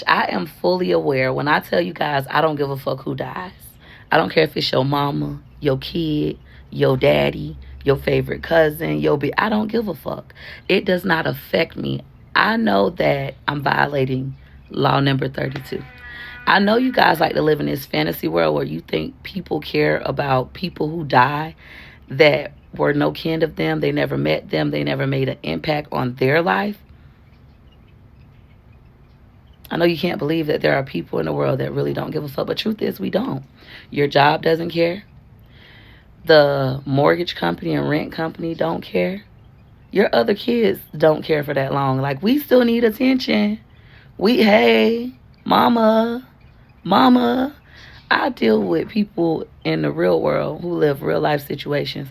I am fully aware when I tell you guys I don't give a fuck who dies. I don't care if it's your mama, your kid, your daddy, your favorite cousin, I don't give a fuck. It does not affect me. I know that I'm violating law number 32. I know you guys like to live in this fantasy world where you think people care about people who die that were no kin of them. They never met them. They never made an impact on their life. I know you can't believe that there are people in the world that really don't give a fuck, but truth is we don't. Your job doesn't care. The mortgage company and rent company don't care. Your other kids don't care for that long. Like, we still need attention. Hey, mama. I deal with people in the real world who live real life situations.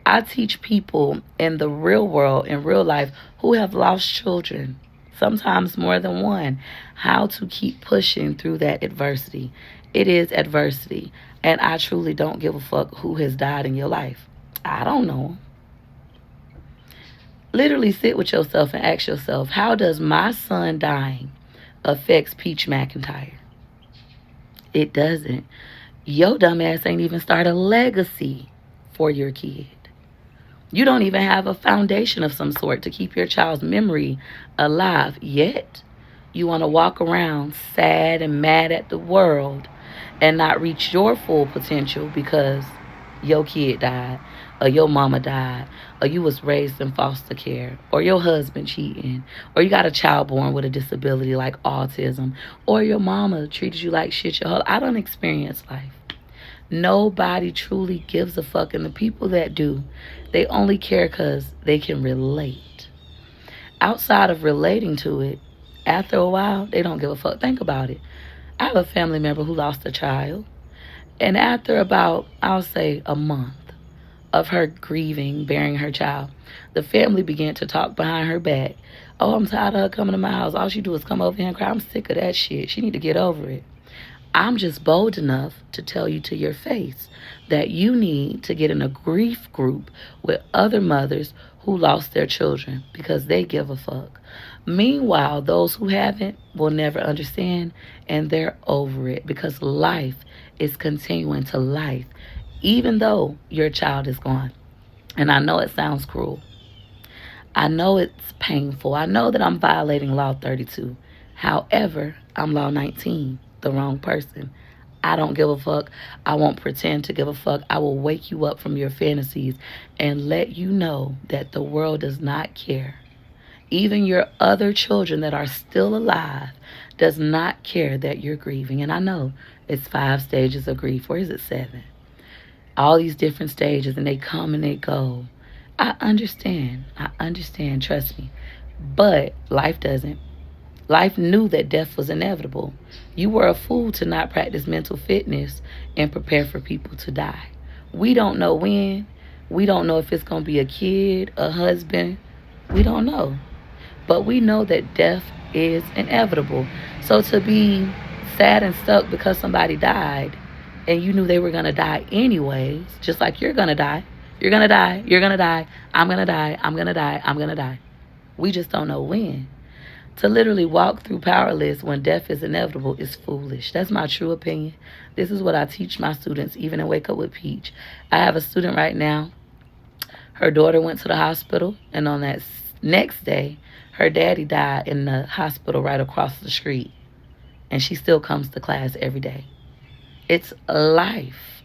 I teach people in the real world, in real life, who have lost children, sometimes more than one, how to keep pushing through that adversity. It is adversity. And I truly don't give a fuck who has died in your life. I don't know. Literally sit with yourself and ask yourself, how does my son dying affect Peach McIntyre? It doesn't. Your dumb ass ain't even start a legacy for your kid. You don't even have a foundation of some sort to keep your child's memory alive. Yet, you want to walk around sad and mad at the world and not reach your full potential because your kid died, or your mama died, or you was raised in foster care, or your husband cheating, or you got a child born with a disability like autism, or your mama treated you like shit your whole. I don't experience life. Nobody truly gives a fuck, and the people that do, they only care because they can relate. Outside of relating to it, after a while, they don't give a fuck. Think about it. I have a family member who lost a child, and after about, I'll say, a month of her grieving, burying her child, the family began to talk behind her back. Oh, I'm tired of her coming to my house. All she do is come over here and cry. I'm sick of that shit. She need to get over it. I'm just bold enough to tell you to your face that you need to get in a grief group with other mothers who lost their children because they give a fuck. Meanwhile, those who haven't will never understand, and they're over it because life is continuing to life, even though your child is gone. And I know it sounds cruel. I know it's painful. I know that I'm violating Law 32. However, I'm Law 19, the wrong person. I don't give a fuck. I won't pretend to give a fuck. I will wake you up from your fantasies and let you know that the world does not care. Even your other children that are still alive does not care that you're grieving. And I know it's 5 stages of grief. Or is it 7? All these different stages, and they come and they go. I understand, trust me. But life doesn't. Life knew that death was inevitable. You were a fool to not practice mental fitness and prepare for people to die. We don't know when. We don't know if it's going to be a kid, a husband. We don't know. But we know that death is inevitable. So to be sad and stuck because somebody died and you knew they were going to die anyways, just like you're going to die. You're going to die. You're going to die. I'm going to die. I'm going to die. I'm going to die. We just don't know when. To literally walk through powerless when death is inevitable is foolish. That's my true opinion. This is what I teach my students, even in Wake Up with Peach. I have a student right now. Her daughter went to the hospital, and on that next day, her daddy died in the hospital right across the street. And she still comes to class every day. It's life.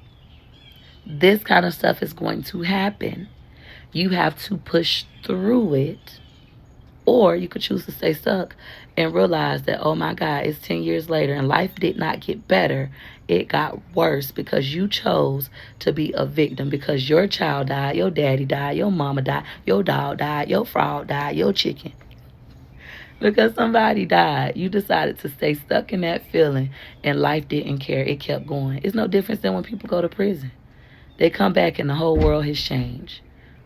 This kind of stuff is going to happen. You have to push through it. Or you could choose to stay stuck and realize that, oh my God, it's 10 years later and life did not get better. It got worse because you chose to be a victim, because your child died, your daddy died, your mama died, your dog died, your frog died, your chicken. Because somebody died, you decided to stay stuck in that feeling, and life didn't care. It kept going. It's no difference than when people go to prison. They come back and the whole world has changed.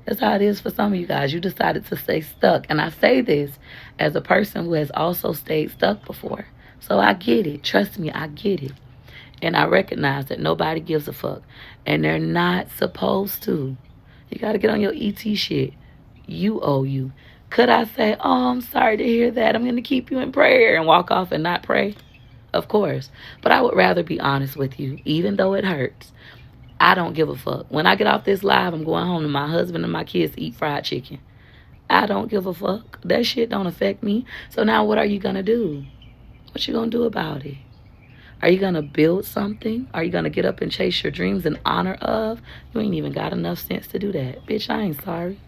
That's how it is for some of you guys. You decided to stay stuck. And I say this as a person who has also stayed stuck before. So I get it. Trust me, I get it. And I recognize that nobody gives a fuck. And they're not supposed to. You got to get on your ET shit. You owe you. Could I say, oh, I'm sorry to hear that, I'm going to keep you in prayer, and walk off and not pray? Of course. But I would rather be honest with you, even though it hurts. I don't give a fuck. When I get off this live, I'm going home to my husband and my kids to eat fried chicken. I don't give a fuck. That shit don't affect me. So now what are you going to do? What you going to do about it? Are you going to build something? Are you going to get up and chase your dreams in honor of? You ain't even got enough sense to do that. Bitch, I ain't sorry.